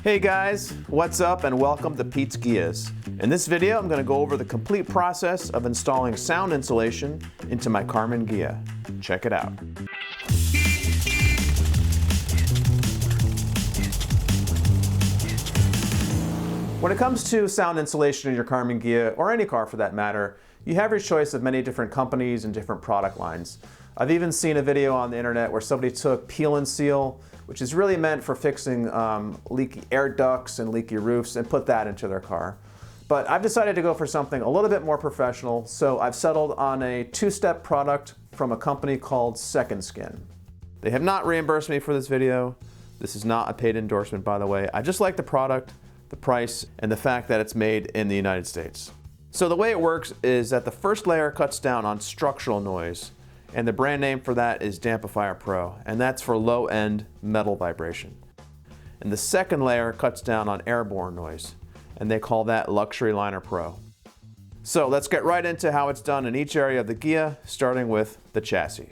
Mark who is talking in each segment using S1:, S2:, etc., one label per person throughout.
S1: Hey guys, what's up and welcome to Pete's Ghias. In this video, I'm going to go over the complete process of installing sound insulation into my Karmann Ghia. Check it out. When it comes to sound insulation in your Karmann Ghia, or any car for that matter, you have your choice of many different companies and different product lines. I've even seen a video on the internet where somebody took peel and seal, which is really meant for fixing leaky air ducts and leaky roofs, and put that into their car. But I've decided to go for something a little bit more professional, so I've settled on a two-step product from a company called Secondskin. They have not reimbursed me for this video. This is not a paid endorsement, by the way. I just like the product, the price, and the fact that it's made in the United States. So the way it works is that the first layer cuts down on structural noise, and the brand name for that is Dampifier Pro, and that's for low-end metal vibration. And the second layer cuts down on airborne noise, and they call that Luxury Liner Pro. So let's get right into how it's done in each area of the Ghia, starting with the chassis.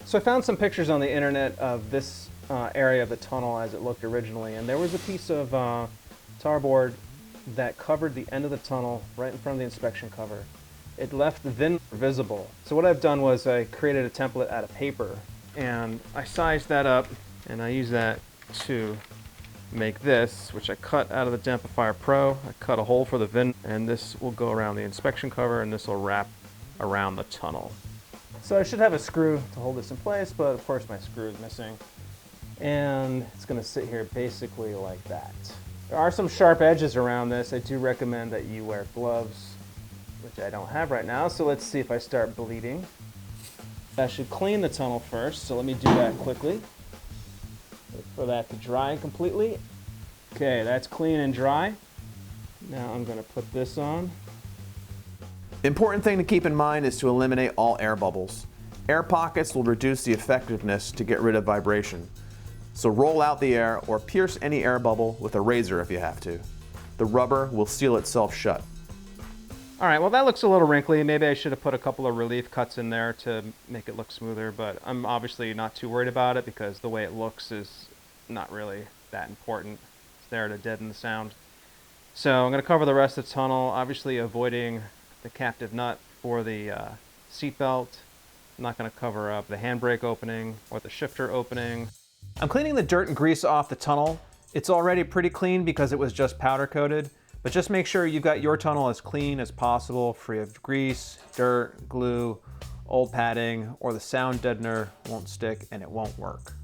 S2: So I found some pictures on the internet of this area of the tunnel as it looked originally, and there was a piece of tarboard that covered the end of the tunnel right in front of the inspection cover. It left the VIN visible. So what I've done was I created a template out of paper, and I sized that up, and I use that to make this, which I cut out of the Dampifier Pro. I cut a hole for the VIN, and this will go around the inspection cover, and this will wrap around the tunnel. So I should have a screw to hold this in place, but of course my screw is missing. And it's gonna sit here basically like that. There are some sharp edges around this. I do recommend that you wear gloves, which I don't have right now, so let's see if I start bleeding. I should clean the tunnel first, so let me do that quickly. Wait for that to dry completely. Okay, that's clean and dry. Now I'm gonna put this on.
S1: Important thing to keep in mind is to eliminate all air bubbles. Air pockets will reduce the effectiveness to get rid of vibration. So roll out the air or pierce any air bubble with a razor if you have to. The rubber will seal itself shut.
S2: All right, well that looks a little wrinkly. Maybe I should have put a couple of relief cuts in there to make it look smoother, but I'm obviously not too worried about it because the way it looks is not really that important. It's there to deaden the sound. So I'm gonna cover the rest of the tunnel, obviously avoiding the captive nut for the seat belt. I'm not gonna cover up the handbrake opening or the shifter opening. I'm cleaning the dirt and grease off the tunnel. It's already pretty clean because it was just powder coated. But just make sure you've got your tunnel as clean as possible, free of grease, dirt, glue, old padding, or the sound deadener won't stick and it won't work.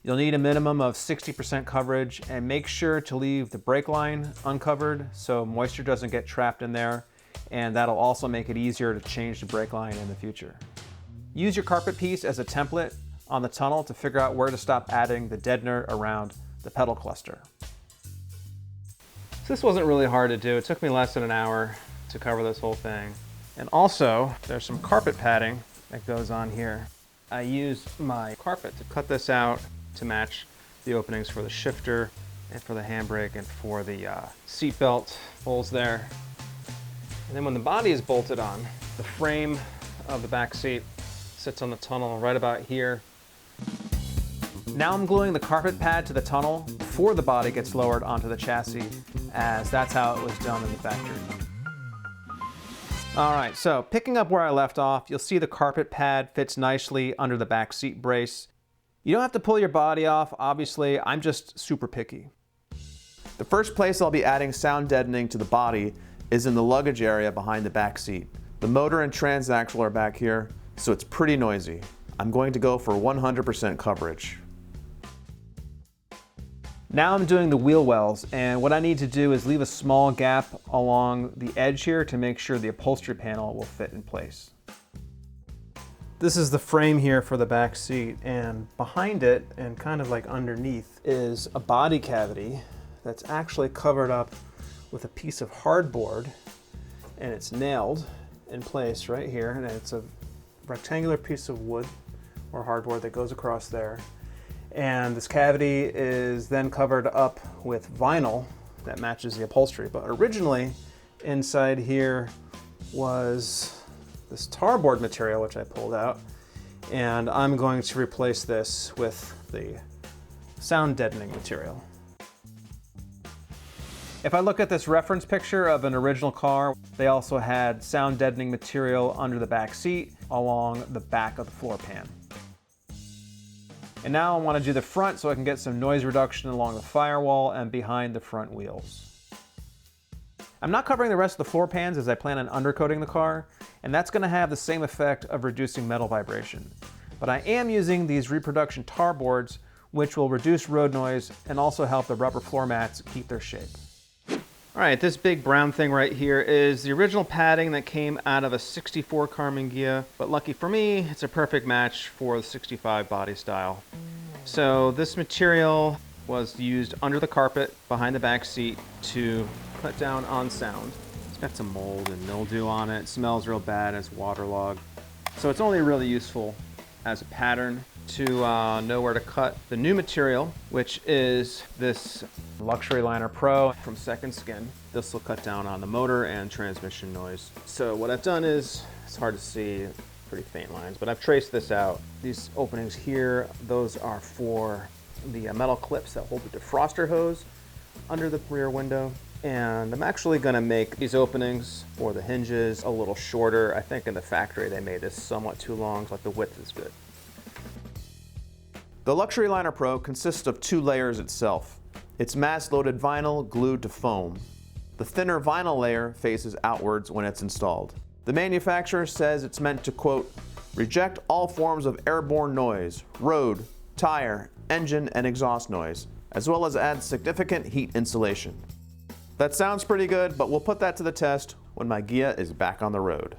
S2: You'll need a minimum of 60% coverage, and make sure to leave the brake line uncovered so moisture doesn't get trapped in there, and that'll also make it easier to change the brake line in the future. Use your carpet piece as a template on the tunnel to figure out where to stop adding the deadener around the pedal cluster. So this wasn't really hard to do. It took me less than an hour to cover this whole thing. And also, there's some carpet padding that goes on here. I used my carpet to cut this out to match the openings for the shifter and for the handbrake and for the seat belt holes there. And then when the body is bolted on, the frame of the back seat sits on the tunnel right about here. Now I'm gluing the carpet pad to the tunnel before the body gets lowered onto the chassis, as that's how it was done in the factory. All right, so picking up where I left off, you'll see the carpet pad fits nicely under the back seat brace. You don't have to pull your body off, obviously, I'm just super picky. The first place I'll be adding sound deadening to the body is in the luggage area behind the back seat. The motor and transaxle are back here, so it's pretty noisy. I'm going to go for 100% coverage. Now I'm doing the wheel wells, and what I need to do is leave a small gap along the edge here to make sure the upholstery panel will fit in place. This is the frame here for the back seat, and behind it, and kind of like underneath, is a body cavity that's actually covered up with a piece of hardboard, and it's nailed in place right here, and it's a rectangular piece of wood or hardboard that goes across there. And this cavity is then covered up with vinyl that matches the upholstery. But originally, inside here was this tarboard material, which I pulled out. And I'm going to replace this with the sound deadening material. If I look at this reference picture of an original car, they also had sound deadening material under the back seat along the back of the floor pan. And now I want to do the front so I can get some noise reduction along the firewall and behind the front wheels. I'm not covering the rest of the floor pans as I plan on undercoating the car, and that's going to have the same effect of reducing metal vibration. But I am using these reproduction tar boards, which will reduce road noise and also help the rubber floor mats keep their shape. All right, this big brown thing right here is the original padding that came out of a 64 Karmann Ghia, but lucky for me, it's a perfect match for the 65 body style. So this material was used under the carpet behind the back seat to cut down on sound. It's got some mold and mildew on it. It smells real bad, it's waterlogged. So it's only really useful as a pattern to know where to cut the new material, which is this Luxury Liner Pro from Secondskin. This will cut down on the motor and transmission noise. So what I've done is, it's hard to see, pretty faint lines, but I've traced this out. These openings here, those are for the metal clips that hold the defroster hose under the rear window. And I'm actually gonna make these openings for the hinges a little shorter. I think in the factory they made this somewhat too long, but the width is good.
S1: The Luxury Liner Pro consists of 2 layers itself. It's mass-loaded vinyl glued to foam. The thinner vinyl layer faces outwards when it's installed. The manufacturer says it's meant to, quote, reject all forms of airborne noise, road, tire, engine, and exhaust noise, as well as add significant heat insulation. That sounds pretty good, but we'll put that to the test when my Ghia is back on the road.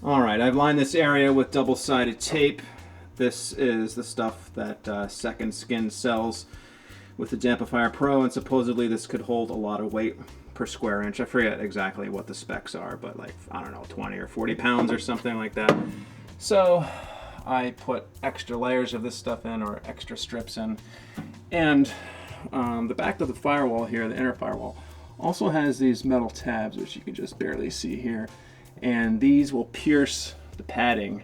S2: All right, I've lined this area with double-sided tape. This is the stuff that Secondskin sells with the Dampifier Pro, and supposedly this could hold a lot of weight per square inch. I forget exactly what the specs are, but like, I don't know, 20 or 40 pounds or something like that. So I put extra layers of this stuff in, or extra strips in. And the back of the firewall here, the inner firewall, also has these metal tabs, which you can just barely see here. And these will pierce the padding.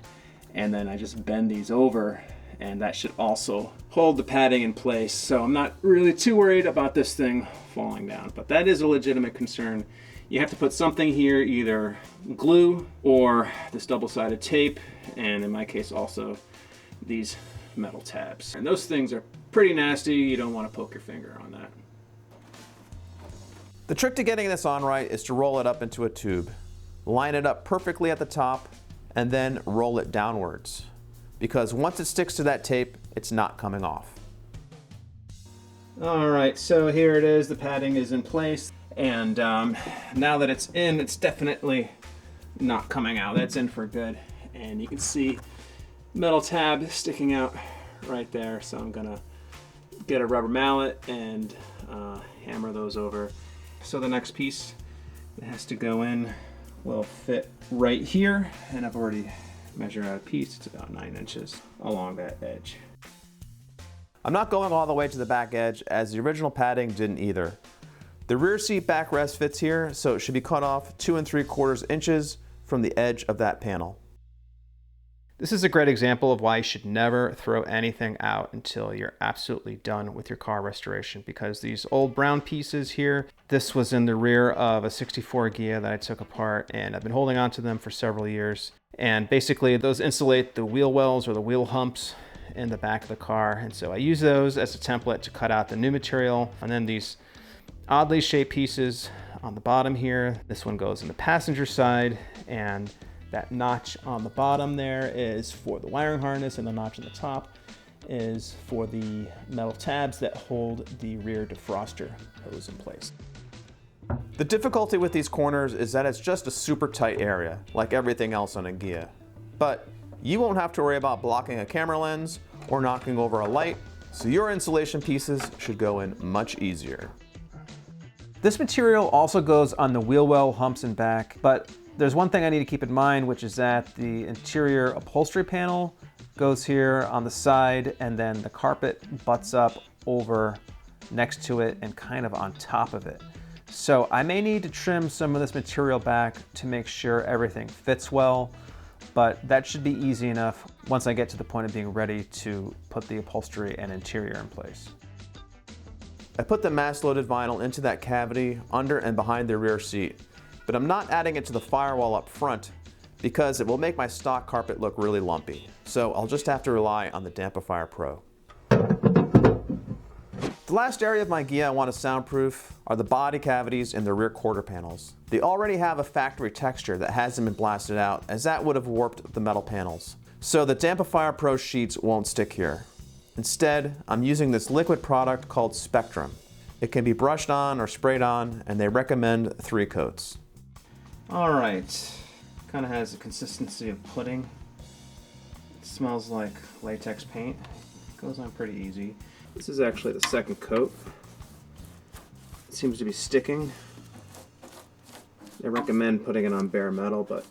S2: And then I just bend these over, and that should also hold the padding in place. So I'm not really too worried about this thing falling down, but that is a legitimate concern. You have to put something here, either glue or this double-sided tape, and in my case also these metal tabs. And those things are pretty nasty. You don't want to poke your finger on that.
S1: The trick to getting this on right is to roll it up into a tube. Line it up perfectly at the top, and then roll it downwards. Because once it sticks to that tape, it's not coming off.
S2: All right, so here it is. The padding is in place. And now that it's in, it's definitely not coming out. That's in for good. And you can see metal tab sticking out right there. So I'm gonna get a rubber mallet and hammer those over. So the next piece that has to go in will fit right here, and I've already measured out a piece. It's about 9 inches along that edge.
S1: I'm not going all the way to the back edge, as the original padding didn't either. The rear seat backrest fits here, so it should be cut off 2 3/4 inches from the edge of that panel. This is a great example of why you should never throw anything out until you're absolutely done with your car restoration, because these old brown pieces here, this was in the rear of a 64 Ghia that I took apart, and I've been holding on to them for several years. And basically those insulate the wheel wells or the wheel humps in the back of the car. And so I use those as a template to cut out the new material. And then these oddly shaped pieces on the bottom here, this one goes in the passenger side, and that notch on the bottom there is for the wiring harness, and the notch on the top is for the metal tabs that hold the rear defroster hose in place. The difficulty with these corners is that it's just a super tight area, like everything else on a Ghia. But you won't have to worry about blocking a camera lens or knocking over a light, so your insulation pieces should go in much easier. This material also goes on the wheel well humps and back, but there's one thing I need to keep in mind, which is that the interior upholstery panel goes here on the side, and then the carpet butts up over next to it and kind of on top of it. So I may need to trim some of this material back to make sure everything fits well, but that should be easy enough once I get to the point of being ready to put the upholstery and interior in place. I put the mass-loaded vinyl into that cavity under and behind the rear seat, but I'm not adding it to the firewall up front because it will make my stock carpet look really lumpy. So I'll just have to rely on the Dampifier Pro. The last area of my Ghia I want to soundproof are the body cavities in the rear quarter panels. They already have a factory texture that hasn't been blasted out, as that would have warped the metal panels. So the Dampifier Pro sheets won't stick here. Instead, I'm using this liquid product called Spectrum. It can be brushed on or sprayed on, and they recommend 3 coats. All right, kind of has the consistency of pudding. It smells like latex paint. Goes on pretty easy. This is actually the second coat. It seems to be sticking. I recommend putting it on bare metal, but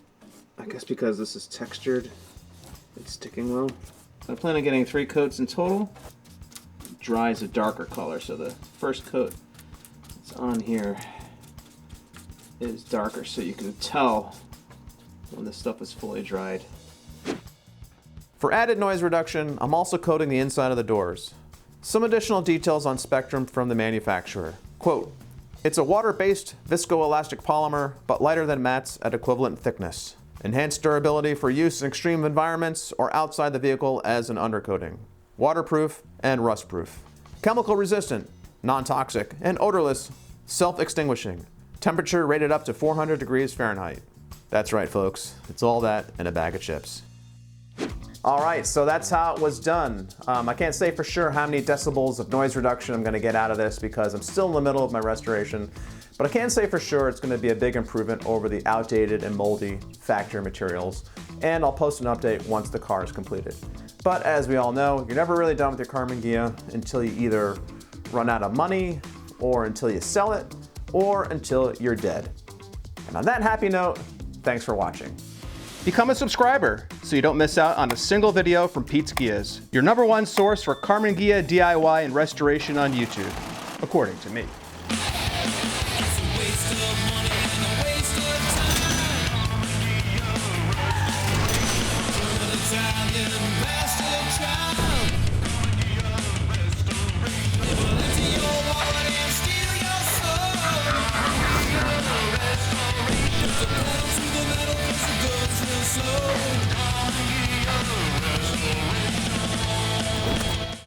S1: I guess because this is textured, it's sticking well. I plan on getting 3 coats in total. It dries a darker color, so the first coat that's on here is darker, so you can tell when the stuff is fully dried. For added noise reduction, I'm also coating the inside of the doors. Some additional details on Spectrum from the manufacturer. Quote, "It's a water-based viscoelastic polymer, but lighter than mats at equivalent thickness. Enhanced durability for use in extreme environments or outside the vehicle as an undercoating. Waterproof and rust-proof. Chemical resistant, non-toxic, and odorless, self-extinguishing. Temperature rated up to 400 degrees Fahrenheit." That's right, folks. It's all that and a bag of chips. All right, so that's how it was done. I can't say for sure how many decibels of noise reduction I'm going to get out of this because I'm still in the middle of my restoration, but I can say for sure it's going to be a big improvement over the outdated and moldy factory materials, and I'll post an update once the car is completed. But as we all know, you're never really done with your Karmann Ghia until you either run out of money, or until you sell it, or until you're dead. And on that happy note, thanks for watching.
S2: Become a subscriber so you don't miss out on a single video from Pete's Ghias, your #1 source for Karmann Ghia DIY and restoration on YouTube, according to me.